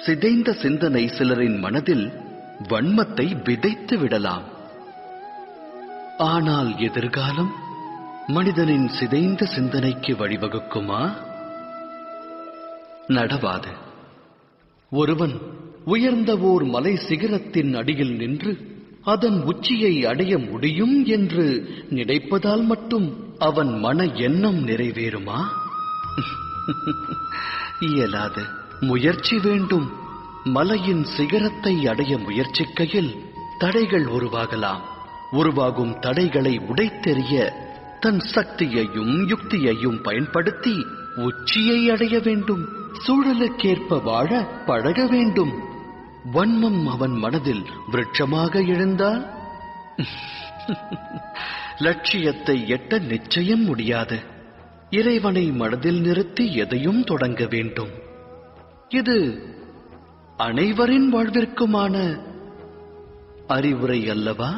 சிதைந்த சிந்தனை சிலரின் மனதில் வன்மத்தை விதைத்து விடலாம். ஆனால் எதிர்காலம் மனிதனின் சிதைந்த சிந்தனைக்கு வழிவகுக்குமா? நடவாது. ஒருவன் உயர்ந்த ஓர் மலை சிகரத்தின் அடியில் நின்று அதன் உச்சியை அடைய முடியும் என்று நினைப்பதால் மட்டும் அவன் மன எண்ணம் நிறைவேறுமா? இயலாது. முயற்சி வேண்டும். மலையின் சிகரத்தை அடைய முயற்சிக்கையில் தடைகள் உருவாகலாம். உருவாகும் தடைகளை உடைத்தெறிய தன் சக்தியையும் யுக்தியையும் பயன்படுத்தி உச்சியை அடைய வேண்டும். சூழலுக்கேற்ப வாழ பழக வேண்டும். வன்மம் அவன் மனதில் விருட்சமாக எழுந்தால் லட்சியத்தை எட்ட நிச்சயம் முடியாது. இறைவனை மனதில் நிறுத்தி எதையும் தொடங்க வேண்டும். இது அனைவரின் வாழ்விற்குமான அறிவுரை அல்லவா?